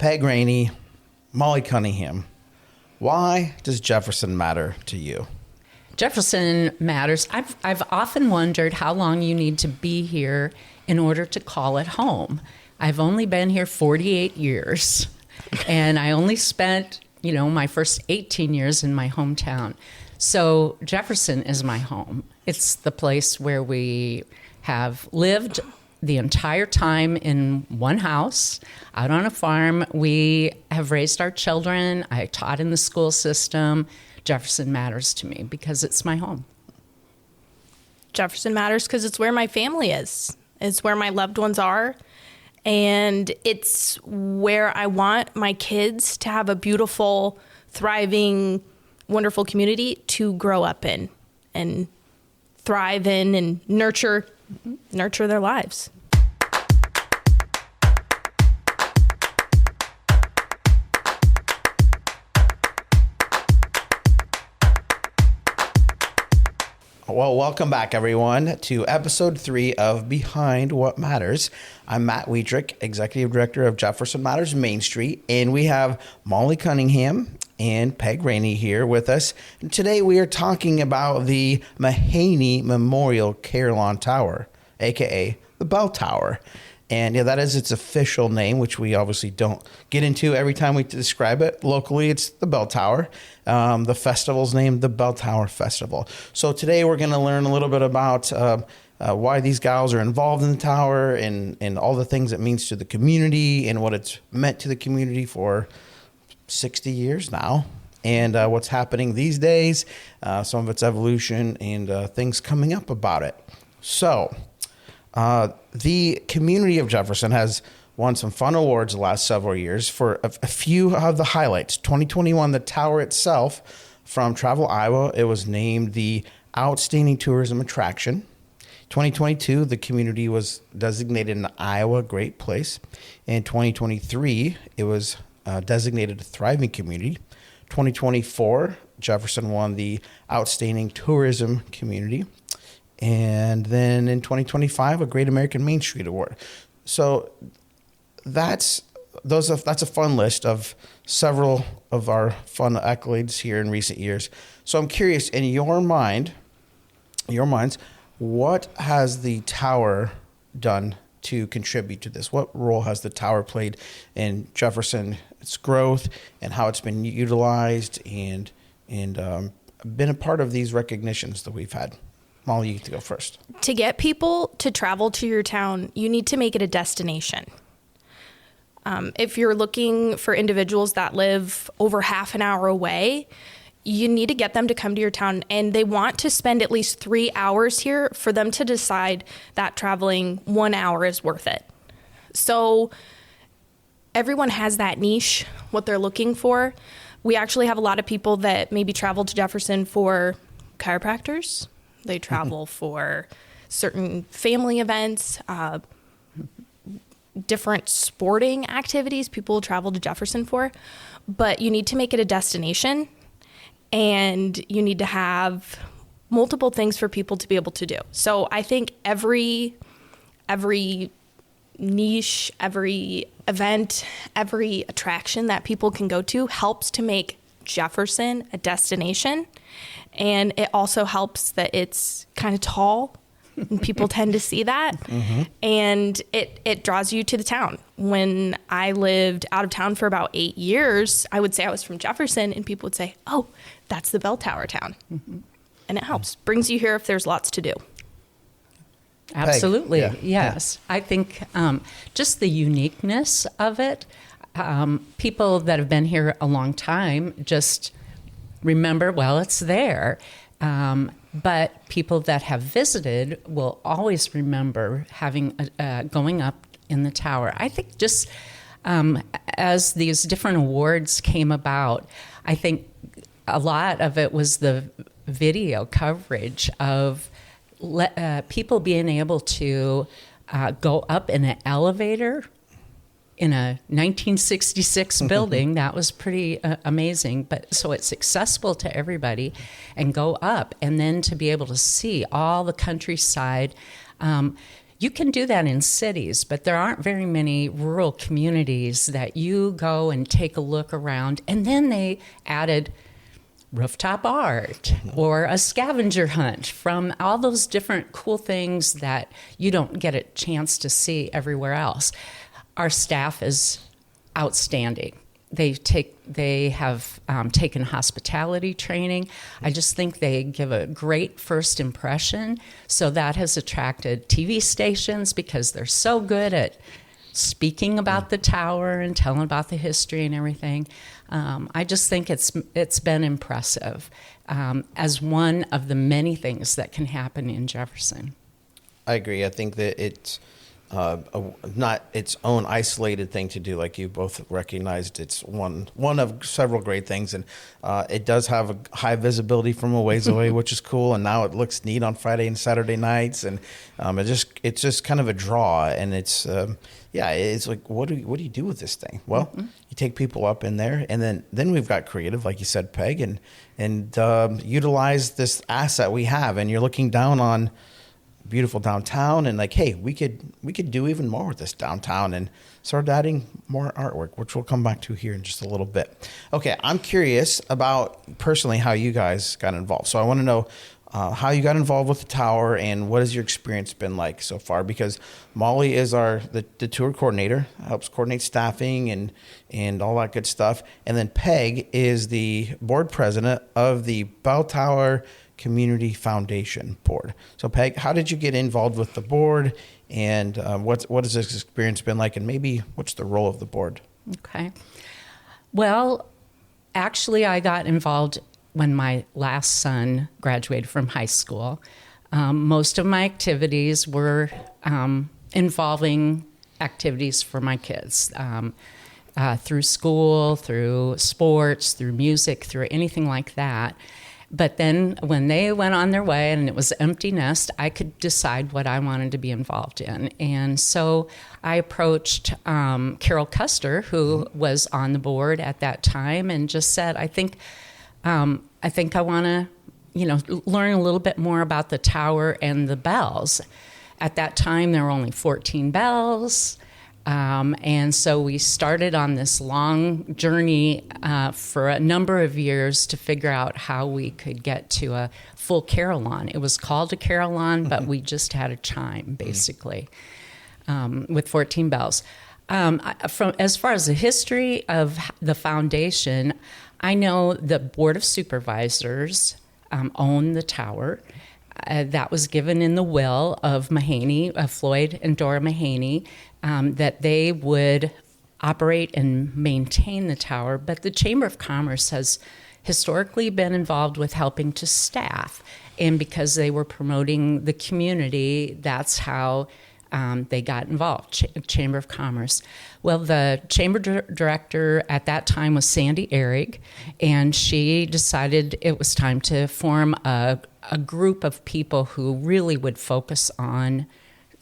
Peg Raney, Molly Cunningham. Why does Jefferson matter to you? Jefferson matters. I've often wondered how long you need to be here in order to call it home. I've only been here 48 years, and I only spent, my first 18 years in my hometown. So Jefferson is my home. It's the place where we have lived the entire time in one house, out on a farm. We have raised our children. I taught in the school system. Jefferson matters to me because it's my home. Jefferson matters because it's where my family is. It's where my loved ones are. And it's where I want my kids to have a beautiful, thriving, wonderful community to grow up in and thrive in and nurture their lives. Well, welcome back, everyone, to episode 3 of Behind What Matters. I'm Matt Weidrich, Executive Director of Jefferson Matters Main Street, and we have Molly Cunningham and Peg Raney here with us. And today we are talking about the Mahanay Memorial Carillon Tower, a.k.a. the Bell Tower. And that is its official name, which we obviously don't get into every time we describe it. Locally, it's the Bell Tower. The festival's named the Bell Tower Festival. So today we're going to learn a little bit about why these gals are involved in the tower and all the things it means to the community and what it's meant to the community for 60 years now. And what's happening these days, some of its evolution and things coming up about it. So the community of Jefferson has won some fun awards the last several years for a few of the highlights. 2021, the tower itself from Travel Iowa, it was named the Outstanding Tourism Attraction. 2022, the community was designated an Iowa Great Place. In 2023, it was designated a Thriving Community. 2024, Jefferson won the Outstanding Tourism Community. And then in 2025, a Great American Main Street Award. So that's a fun list of several of our fun accolades here in recent years. So I'm curious, in your minds, what has the tower done to contribute to this? What role has the tower played in Jefferson, its growth, and how it's been utilized and been a part of these recognitions that we've had? Molly, you get to go first. To get people to travel to your town, you need to make it a destination. If you're looking for individuals that live over half an hour away, you need to get them to come to your town, and they want to spend at least 3 hours here for them to decide that traveling 1 hour is worth it. So everyone has that niche, what they're looking for. We actually have a lot of people that maybe travel to Jefferson for chiropractors. They travel for certain family events, different sporting activities people travel to Jefferson for. But you need to make it a destination, and you need to have multiple things for people to be able to do. So I think every niche, every event, every attraction that people can go to helps to make Jefferson a destination. And it also helps that it's kind of tall, and people tend to see that. Mm-hmm. And it draws you to the town. When I lived out of town for about 8 years, I would say I was from Jefferson, and people would say, oh, that's the Bell Tower town. Mm-hmm. And it helps. Brings you here if there's lots to do. Absolutely. Yeah. Yes. Yeah. I think just the uniqueness of it, people that have been here a long time just remember, well, it's there. But people that have visited will always remember having going up in the tower. I think just as these different awards came about, I think a lot of it was the video coverage of people being able to go up in an elevator in a 1966 building. That was pretty amazing. But so it's accessible to everybody, and go up, and then to be able to see all the countryside. You can do that in cities, but there aren't very many rural communities that you go and take a look around. And then they added rooftop art or a scavenger hunt from all those different cool things that you don't get a chance to see everywhere else. Our staff is outstanding. They have taken hospitality training. I just think they give a great first impression. So that has attracted TV stations because they're so good at speaking about the tower and telling about the history and everything. I just think it's been impressive as one of the many things that can happen in Jefferson. I agree. I think that it's not its own isolated thing to do, like you both recognized. It's one of several great things, and it does have a high visibility from a ways away, which is cool. And now it looks neat on Friday and Saturday nights, and it's just kind of a draw. And it's it's like, what do you do with this thing? Well, you take people up in there, and then we've got creative, like you said, Peg, and utilize this asset we have. And you're looking down on beautiful downtown, and like, hey, we could do even more with this downtown, and start adding more artwork, which we'll come back to here in just a little bit. Okay, I'm curious about personally how you guys got involved. So I want to know how you got involved with the tower, and what has your experience been like so far? Because Molly is the tour coordinator, helps coordinate staffing and all that good stuff, and then Peg is the board president of the Bell Tower Community Foundation Board. So Peg, how did you get involved with the board, and what has this experience been like, and maybe what's the role of the board? Okay. Well, actually, I got involved when my last son graduated from high school. Most of my activities were involving activities for my kids. Through school, through sports, through music, through anything like that. But then when they went on their way and it was empty nest, I could decide what I wanted to be involved in. And so I approached Carol Custer, who was on the board at that time, and just said, I think I want to, learn a little bit more about the tower and the bells. At that time, there were only 14 bells. And so we started on this long journey for a number of years to figure out how we could get to a full carillon. It was called a carillon, but we just had a chime, basically, with 14 bells. As far as the history of the foundation, I know the Board of Supervisors own the tower. That was given in the will of Mahanay, Floyd and Dora Mahanay, that they would operate and maintain the tower. But the Chamber of Commerce has historically been involved with helping to staff. And because they were promoting the community, that's how they got involved, Chamber of Commerce. Well, the chamber director at that time was Sandy Ehrig, and she decided it was time to form a group of people who really would focus on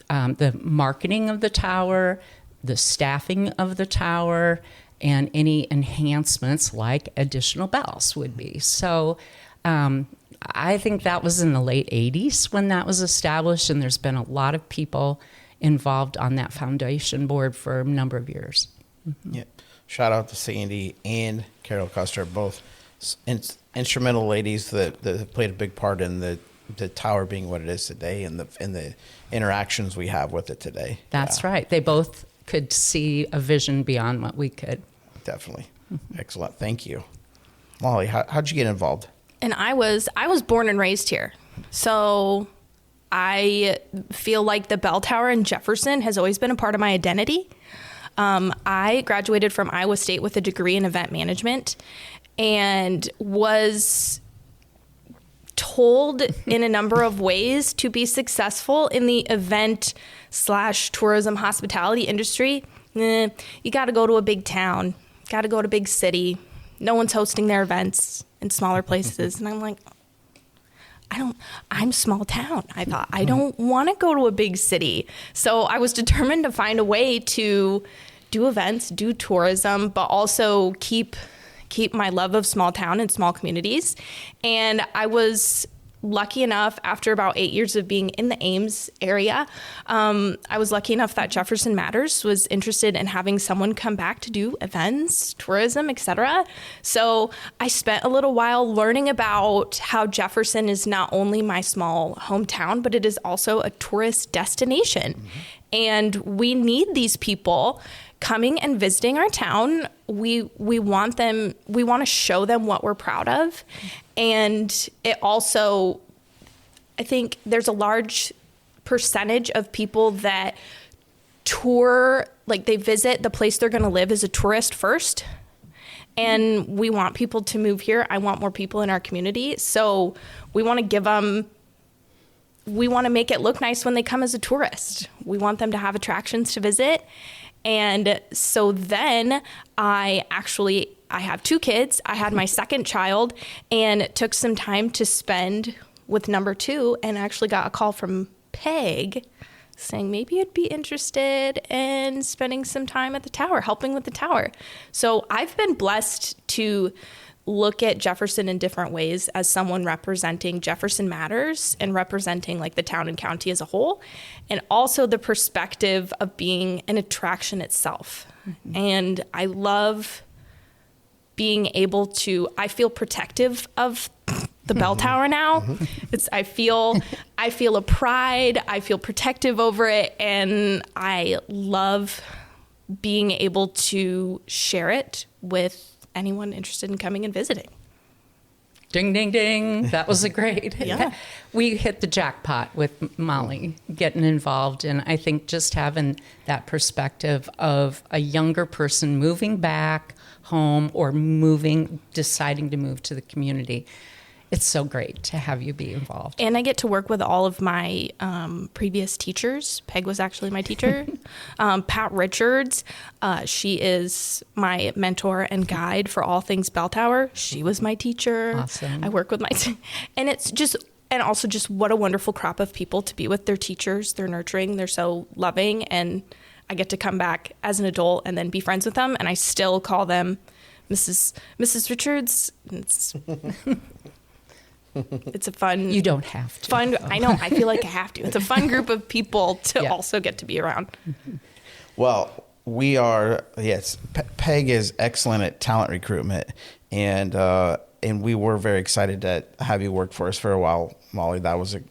the marketing of the tower, the staffing of the tower, and any enhancements like additional bells would be. So I think that was in the late 80s when that was established, and there's been a lot of people involved on that foundation board for a number of years. Mm-hmm. Yeah. Shout out to Sandy and Carol Custer, both instrumental ladies that played a big part in the tower being what it is today, and the interactions we have with it today. That's right. They both could see a vision beyond what we could. Definitely. Mm-hmm. Excellent. Thank you. Molly, how'd you get involved? And I was born and raised here. So I feel like the bell tower in Jefferson has always been a part of my identity. I graduated from Iowa State with a degree in event management, and was told in a number of ways to be successful in the event/tourism hospitality industry. You got to go to a big town, got to go to a big city. No one's hosting their events in smaller places. And I'm like, I'm small town. I thought, I don't want to go to a big city. So I was determined to find a way to do events, do tourism, but also keep my love of small town and small communities. And I was lucky enough, after about 8 years of being in the Ames area, I was lucky enough that Jefferson Matters was interested in having someone come back to do events, tourism, etc. So I spent a little while learning about how Jefferson is not only my small hometown, but it is also a tourist destination. Mm-hmm. And we need these people coming and visiting our town. We want to show them what we're proud of. And it also, I think there's a large percentage of people that tour, like they visit the place they're going to live as a tourist first. And we want people to move here. I want more people in our community. So we want to make it look nice when they come as a tourist. We want them to have attractions to visit. And so then I have 2 kids. I had my second child and took some time to spend with number 2, and actually got a call from Peg saying maybe I'd be interested in spending some time at the tower, helping with the tower. So I've been blessed to look at Jefferson in different ways as someone representing Jefferson Matters and representing like the town and county as a whole, and also the perspective of being an attraction itself. Mm-hmm. And I love being able to, I feel protective of the bell tower now. Mm-hmm. I feel a pride, I feel protective over it, and I love being able to share it with anyone interested in coming and visiting. Ding, ding, ding. That was a great. Yeah. We hit the jackpot with Molly getting involved. And I think just having that perspective of a younger person moving back home or deciding to move to the community. It's so great to have you be involved. And I get to work with all of my previous teachers. Peg was actually my teacher. Pat Richards, she is my mentor and guide for all things bell tower. She was my teacher. Awesome. I work with and also just what a wonderful crop of people to be with. Their teachers, they're nurturing, they're so loving, and I get to come back as an adult and then be friends with them, and I still call them Mrs. Richards. It's a fun... You don't have to. Fun. I know. I feel like I have to. It's a fun group of people to also get to be around. Well, we are... Yes, Peg is excellent at talent recruitment, and we were very excited to have you work for us for a while, Molly.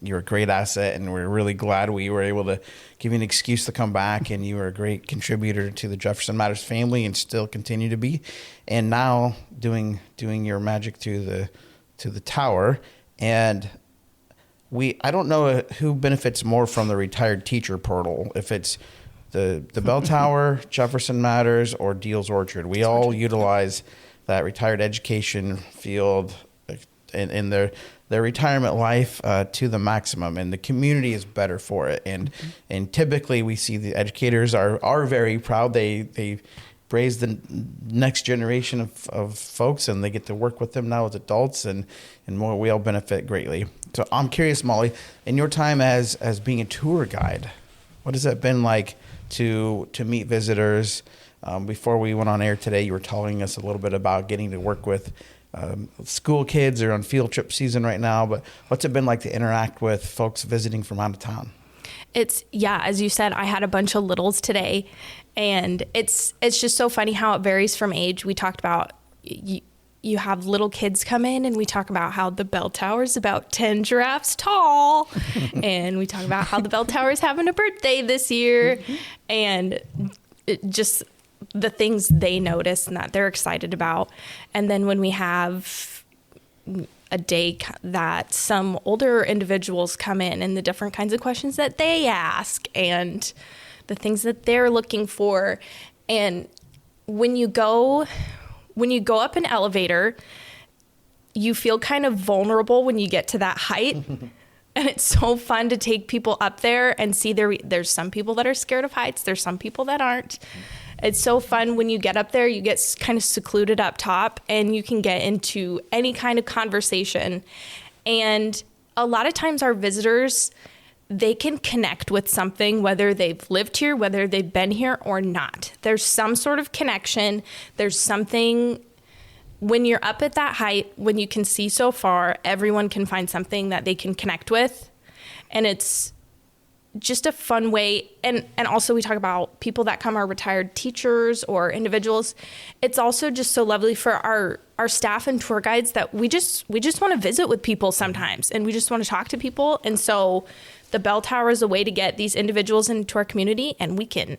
You're a great asset, and we're really glad we were able to give you an excuse to come back, and you were a great contributor to the Jefferson Matters family and still continue to be. And now doing your magic to the tower. And I don't know who benefits more from the retired teacher portal, if it's the bell tower, Jefferson Matters, or Deal's Orchard. We all utilize that retired education field in their retirement life to the maximum, and the community is better for it. And typically we see the educators are very proud. They raise the next generation of folks, and they get to work with them now as adults, and more. We all benefit greatly. So I'm curious, Molly, in your time as being a tour guide, what has it been like to meet visitors? Before we went on air today, you were telling us a little bit about getting to work with school kids. They're on field trip season right now, but what's it been like to interact with folks visiting from out of town? As you said, I had a bunch of littles today, and it's just so funny how it varies from age. We talked about you have little kids come in, and we talk about how the bell tower is about 10 giraffes tall, and we talk about how the bell tower is having a birthday this year, and just the things they notice and that they're excited about. And then when we have a day that some older individuals come in, and the different kinds of questions that they ask and the things that they're looking for. And when you go up an elevator, you feel kind of vulnerable when you get to that height. And it's so fun to take people up there and see there's some people that are scared of heights. There's some people that aren't. It's so fun when you get up there, you get kind of secluded up top, and you can get into any kind of conversation. And a lot of times our visitors, they can connect with something, whether they've lived here, whether they've been here or not. There's some sort of connection. There's something when you're up at that height, when you can see so far, everyone can find something that they can connect with. And it's just a fun way. And also we talk about people that come are retired teachers or individuals. It's also just so lovely for our staff and tour guides that we just want to visit with people sometimes, and we just want to talk to people. And so the Bell Tower is a way to get these individuals into our community, and we can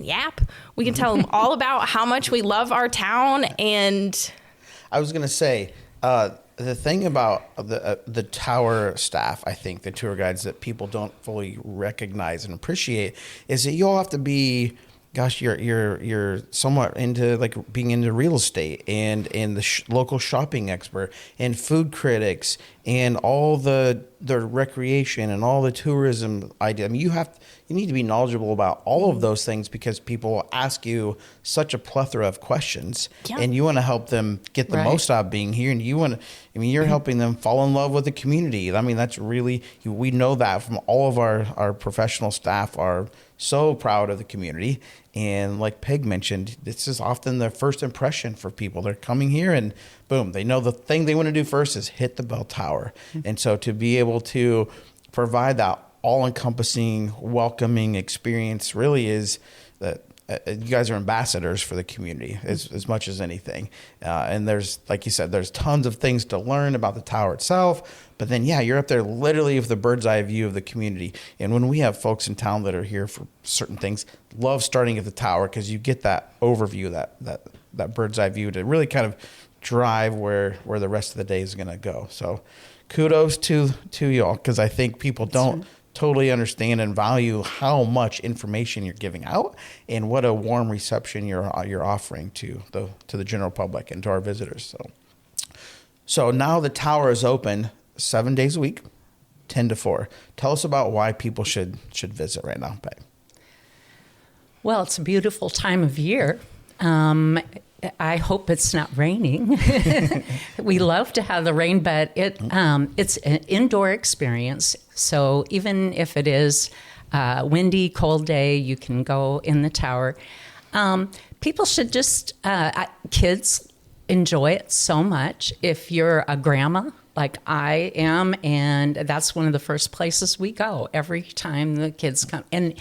yap. We can tell them all about how much we love our town. And I was going to say, the thing about the tower staff, I think, the tour guides that people don't fully recognize and appreciate, is that you all have to be, gosh, you're somewhat into like being into real estate and the local shopping expert and food critics and all the recreation and all the tourism idea. I mean, you need to be knowledgeable about all of those things because people ask you such a plethora of questions, and you want to help them get the most out of being here. And you're helping them fall in love with the community. I mean, that's really, we know that from all of our professional staff are so proud of the community. And like Peg mentioned, this is often the first impression for people. They're coming here and boom, they know the thing they want to do first is hit the bell tower. And so to be able to provide that all-encompassing, welcoming experience really is that you guys are ambassadors for the community as much as anything. And there's, like you said, there's tons of things to learn about the tower itself. But then, you're up there literally with the bird's eye view of the community. And when we have folks in town that are here for certain things, love starting at the tower because you get that overview, that bird's eye view to really kind of drive where the rest of the day is going to go. So kudos to y'all, because I think people don't totally understand and value how much information you're giving out and what a warm reception you're offering to the general public and to our visitors. So now the tower is open 7 days a week, 10 to 4. Tell us about why people should visit right now, Peg. Well, it's a beautiful time of year. I hope it's not raining. We love to have the rain, but it's an indoor experience. So even if it is a windy, cold day, you can go in the tower. People should just, kids enjoy it so much. If you're a grandma, like I am, and that's one of the first places we go every time the kids come. And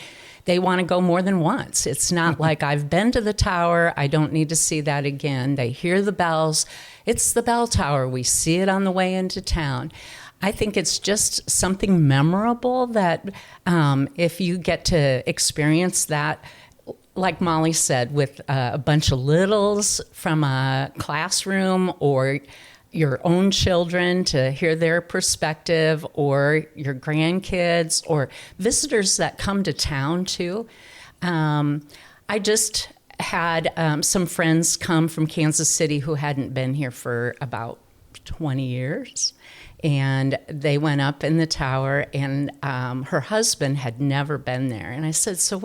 they want to go more than once. It's not like I've been to the tower, I don't need to see that again. They hear the bells. It's the bell tower. We see it on the way into town. I think it's just something memorable that if you get to experience that, like Molly said, with a bunch of littles from a classroom or your own children to hear their perspective, or your grandkids, or visitors that come to town too. I just had some friends come from Kansas City who hadn't been here for about 20 years. And they went up in the tower, and her husband had never been there. And I said, so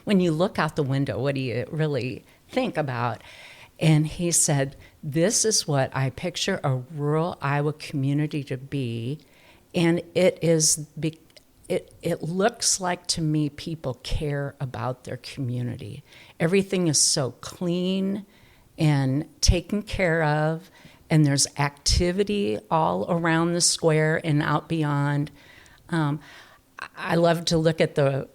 when you look out the window, what do you really think about? And he said, this is what I picture a rural Iowa community to be. And it looks like to me people care about their community. Everything is so clean and taken care of. And there's activity all around the square and out beyond. I love to look at the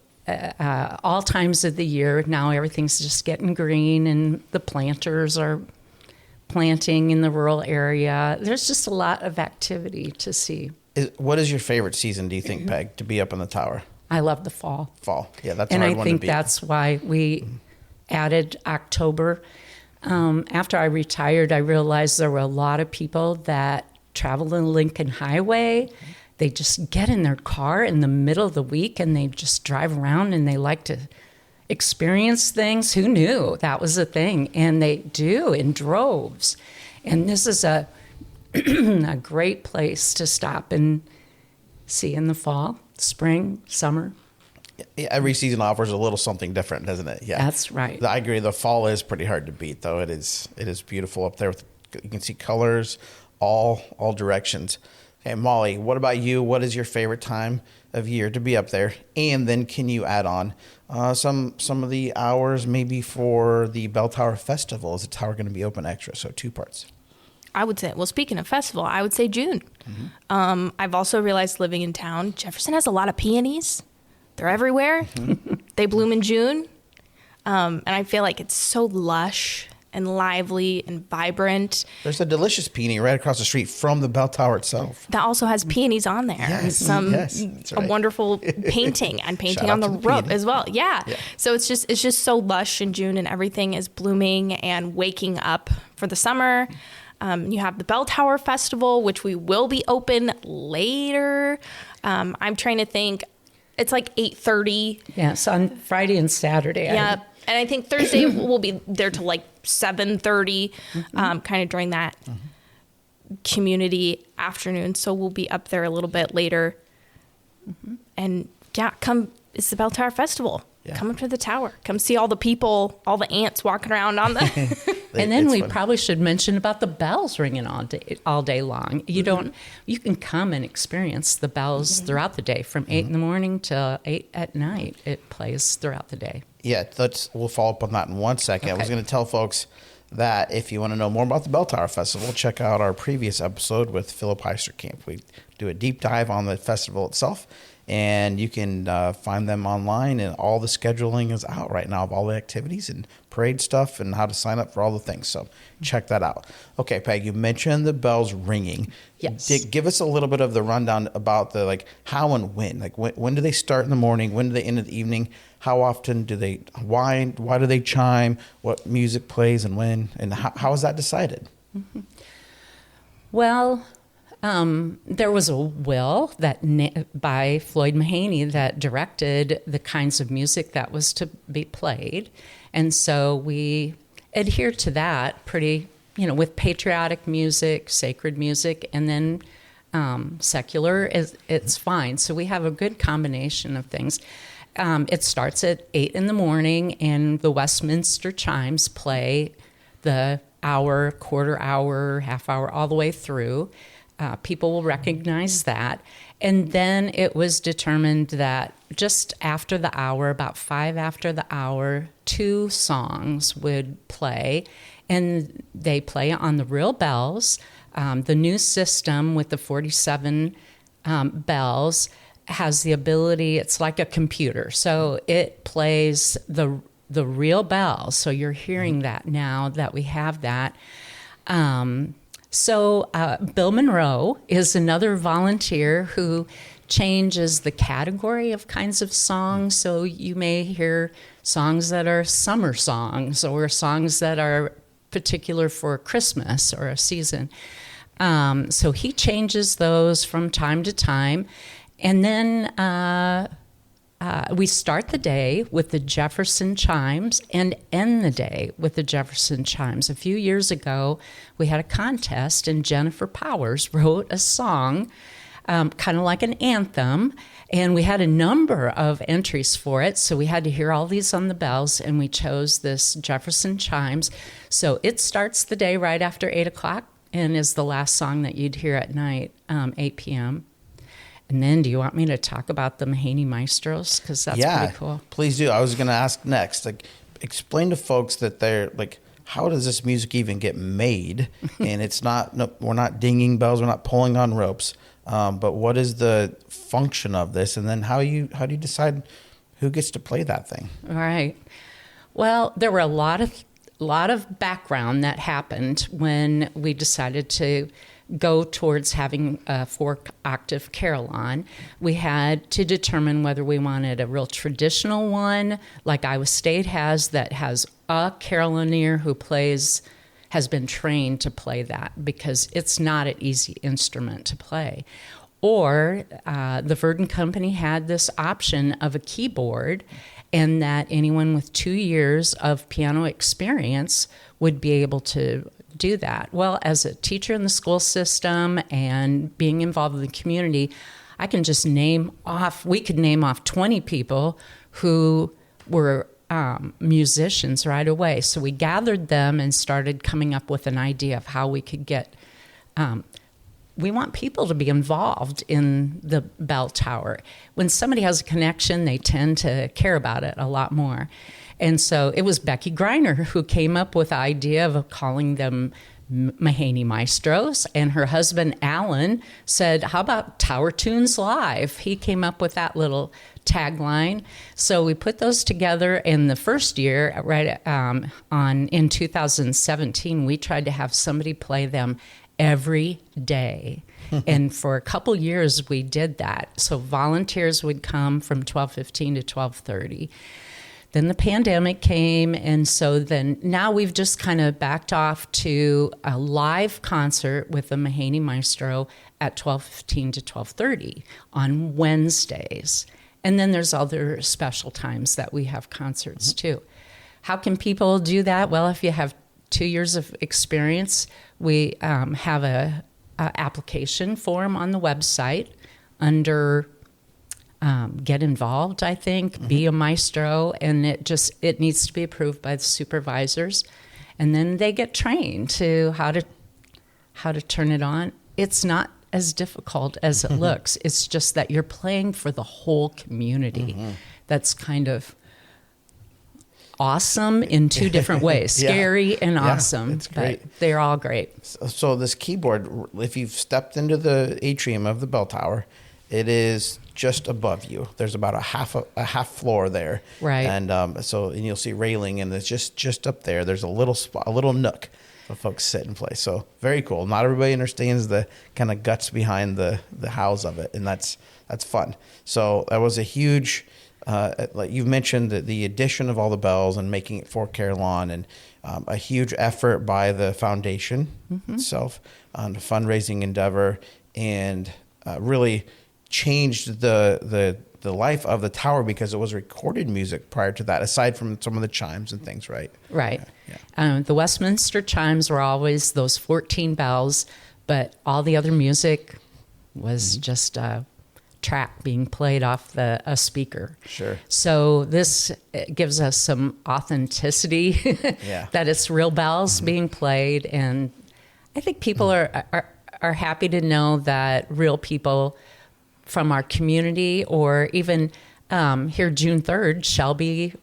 all times of the year. Now everything's just getting green, and the planters are planting in the rural area. There's just a lot of activity to see. What is your favorite season, do you think, Peg, to be up in the tower? I love the fall. Fall, yeah, that's a and hard I one to beat. think that's why we added October. After I retired, I realized there were a lot of people that travel in Lincoln Highway. They just get in their car in the middle of the week and they just drive around, and they like to experience things. Who knew that was a thing? And they do in droves. And this is a a great place to stop and see in the fall, spring, summer. Every season offers a little something different, doesn't it? Yeah, that's right. I agree. The fall is pretty hard to beat, though. It is beautiful up there. You can see colors all directions. Okay, Molly, what about you? What is your favorite time of year to be up there? And then can you add on some of the hours maybe for the Bell Tower Festival? Is the tower going to be open extra? So 2 parts. I would say, well, speaking of festival, I would say June. I've also realized living in town, Jefferson has a lot of peonies. They're everywhere. They bloom in June. And I feel like it's so lush and lively and vibrant. There's a delicious peony right across the street from the bell tower itself. That also has peonies on there. Yes, A wonderful painting and painting Shout on out the to the roof peony. as well. Yeah. So it's just so lush in June, and everything is blooming and waking up for the summer. You have the Bell Tower Festival, which we will be open later. I'm trying to think. It's like 8:30. Yes, on Friday and Saturday. Yeah. And I think Thursday we'll be there till like 7:30, kind of during that community afternoon. So we'll be up there a little bit later. And yeah, come. It's the Bell Tower Festival. Yeah. Come up to the tower. Come see all the people, all the ants walking around on the. And then It's we funny. probably should mention about the bells ringing all day long. You can come and experience the bells throughout the day from 8 in the morning till 8 at night. It plays throughout the day. Yeah, we'll follow up on that in 1 second. I was Okay. going to tell folks that if you want to know more about the Bell Tower Festival, check out our previous episode with Philip Heisterkamp. We do a deep dive on the festival itself, and you can find them online, and all the scheduling is out right now of all the activities and parade stuff and how to sign up for all the things. So check that out. Okay, Peg, you mentioned the bells ringing. Yes. Give us a little bit of the rundown about the how and when. When do they start in the morning? When do they end in the evening? How often do they? Why do they chime? What music plays and when? And how is that decided? Well, there was a will by Floyd Mahanay that directed the kinds of music that was to be played. And so we adhere to that pretty, with patriotic music, sacred music, and then secular, it's fine. So we have a good combination of things. It starts at 8 in the morning, and the Westminster chimes play the hour, quarter hour, half hour, all the way through. People will recognize that. And then it was determined that just after the hour, about 5 after the hour, 2 songs would play. And they play on the real bells. The new system with the 47 bells has the ability, it's like a computer. So it plays the real bells. So you're hearing that now that we have that. So Bill Monroe is another volunteer who changes the category of kinds of songs. So you may hear songs that are summer songs or songs that are particular for Christmas or a season. So he changes those from time to time. And then we start the day with the Jefferson chimes and end the day with the Jefferson chimes. A few years ago, we had a contest, and Jennifer Powers wrote a song, kind of like an anthem, and we had a number of entries for it, so we had to hear all these on the bells, and we chose this Jefferson chimes. So it starts the day right after 8 o'clock and is the last song that you'd hear at night, 8 p.m. And then do you want me to talk about the Mahanay Maestros? Because that's pretty cool. Please do. I was going to ask next. Explain to folks that they're how does this music even get made? And it's not, we're not dinging bells, we're not pulling on ropes. But what is the function of this? And then how do you decide who gets to play that thing? All right. Well, there were a lot of background that happened when we decided to go towards having a 4-octave carillon. We had to determine whether we wanted a real traditional one, like Iowa State has, that has a carillioneer who has been trained to play that, because it's not an easy instrument to play. Or the Verdon Company had this option of a keyboard, and that anyone with 2 years of piano experience would be able to do that. Well, as a teacher in the school system and being involved in the community, I can just we could name off 20 people who were musicians right away. So we gathered them and started coming up with an idea of how we could get, we want people to be involved in the bell tower. When somebody has a connection, they tend to care about it a lot more. And so it was Becky Greiner who came up with the idea of calling them Mahanay Maestros, and her husband Alan said, how about Tower Tunes Live? He came up with that little tagline. So we put those together in the first year, right in 2017, we tried to have somebody play them every day. And for a couple years we did that. So volunteers would come from 12:15 to 12:30. Then the pandemic came, and so then now we've just kind of backed off to a live concert with the Mahanay Maestro at 12:15 to 12:30 on Wednesdays. And then there's other special times that we have concerts too. How can people do that? Well, if you have 2 years of experience, we have a application form on the website under get involved, I think, be a maestro, and it needs to be approved by the supervisors, and then they get trained to how to turn it on. It's not as difficult as it looks. It's just that you're playing for the whole community. That's kind of awesome in two different ways, scary and awesome. It's great. But they're all great. So this keyboard, if you've stepped into the atrium of the bell tower, it is just above you. There's about a half floor there, right? And and you'll see railing, and it's just up there. There's a little spot, a little nook for folks sit and play. So very cool. Not everybody understands the kind of guts behind the hows of it, and that's fun. So that was a huge. Like you've mentioned, the addition of all the bells and making it for Carillon, and a huge effort by the foundation itself on a fundraising endeavor, and really changed the life of the tower because it was recorded music prior to that, aside from some of the chimes and things, right? Right. Yeah. The Westminster chimes were always those 14 bells, but all the other music was just track being played off a speaker. Sure. So this gives us some authenticity that it's real bells being played, and I think people are happy to know that real people from our community, or even here June 3rd, Shelby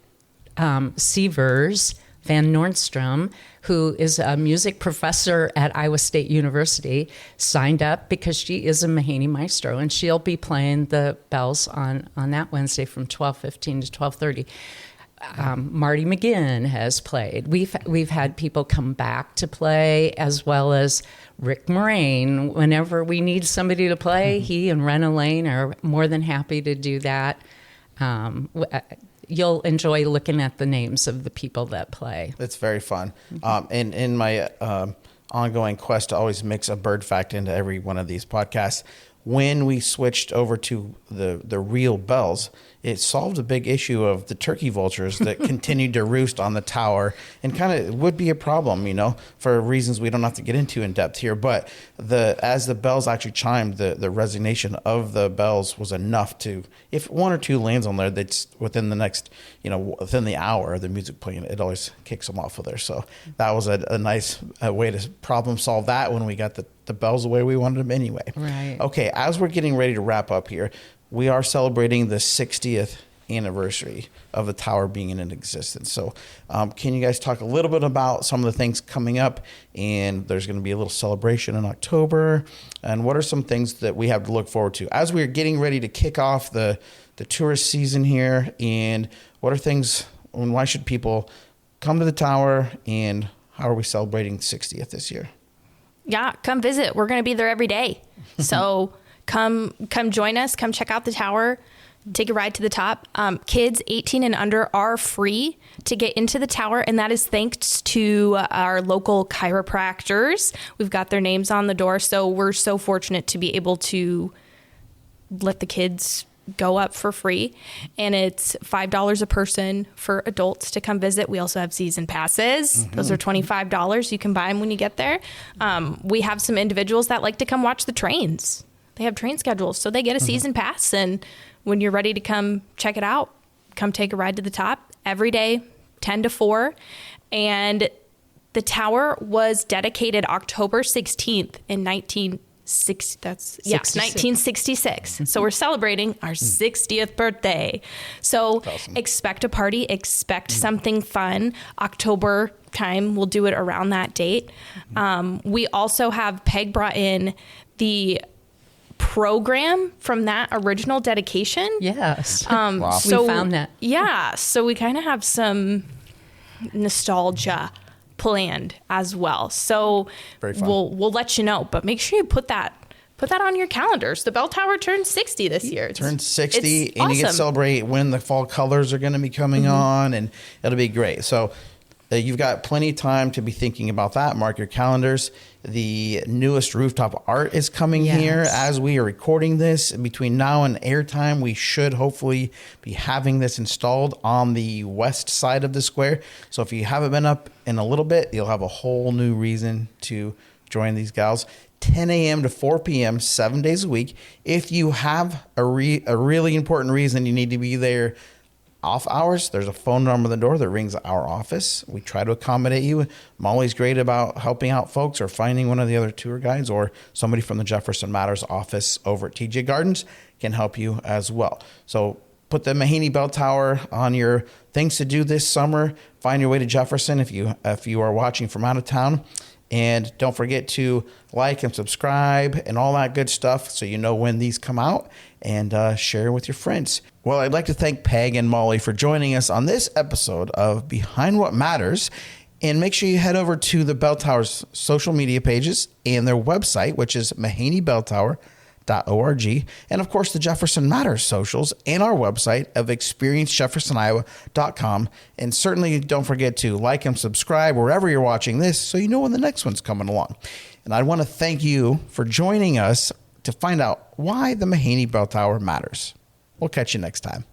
Sievers Van Nordstrom, who is a music professor at Iowa State University, signed up because she is a Mahanay Maestro, and she'll be playing the bells on that Wednesday from 12:15 to 12:30. Marty McGinn has played. We've had people come back to play, as well as Rick Moraine. Whenever we need somebody to play, he and Rena Lane are more than happy to do that. You'll enjoy looking at the names of the people that play. It's very fun. And in my ongoing quest to always mix a bird fact into every one of these podcasts, when we switched over to the real bells, it solved a big issue of the turkey vultures that continued to roost on the tower, and kind of would be a problem, for reasons we don't have to get into in depth here. But as the bells actually chimed, the resonation of the bells was enough to, if one or two lands on there, that's within the next, within the hour of the music playing, it always kicks them off of there. So that was a nice way to problem solve that when we got the bells the way we wanted them anyway. Right. Okay, as we're getting ready to wrap up here, we are celebrating the 60th anniversary of the tower being in existence. So can you guys talk a little bit about some of the things coming up? And there's going to be a little celebration in October. And what are some things that we have to look forward to as we're getting ready to kick off the tourist season here? And what are things, and why should people come to the tower? And how are we celebrating 60th this year? Yeah, come visit. We're going to be there every day. So come join us. Come check out the tower. Take a ride to the top. Kids 18 and under are free to get into the tower, and that is thanks to our local chiropractors. We've got their names on the door, so we're so fortunate to be able to let the kids go up for free. And it's $5 a person for adults to come visit. We also have season passes. Those are $25. You can buy them when you get there. We have some individuals that like to come watch the trains. They have train schedules, so they get a season pass. And when you're ready to come check it out, come take a ride to the top every day, 10 to 4. And the tower was dedicated October 16th in 19 1966. So we're celebrating our 60th birthday. So awesome. Expect a party, expect something fun. October time, we'll do it around that date. We also have Peg brought in the program from that original dedication. Yes. Wow. So We found that. Yeah. So we kind of have some nostalgia planned as well. So Very fun. we'll let you know, but make sure you put that on your calendars. The Bell Tower turned 60 this year. Turn 60, it's and you get to awesome. celebrate when the fall colors are going to be coming on, and it'll be great. So you've got plenty of time to be thinking about that. Mark your calendars. The newest rooftop art is coming here as we are recording this. Between now and airtime, we should hopefully be having this installed on the west side of the square. So if you haven't been up in a little bit, you'll have a whole new reason to join these gals. 10 a.m. to 4 p.m., 7 days a week. If you have a really important reason you need to be there off hours, there's a phone number on the door that rings our office. We try to accommodate you. Molly's great about helping out folks or finding one of the other tour guides, or somebody from the Jefferson Matters office over at TJ Gardens can help you as well. So put the Mahanay Bell Tower on your things to do this summer. Find your way to Jefferson if you are watching from out of town. And don't forget to like and subscribe and all that good stuff so you know when these come out, and share with your friends. Well, I'd like to thank Peg and Molly for joining us on this episode of Behind What Matters. And make sure you head over to the Bell Tower's social media pages and their website, which is mahanaybelltower.org. And of course, the Jefferson Matters socials and our website of experiencejeffersoniowa.com. And certainly don't forget to like and subscribe wherever you're watching this so you know when the next one's coming along. And I want to thank you for joining us to find out why the Mahanay Bell Tower matters. We'll catch you next time.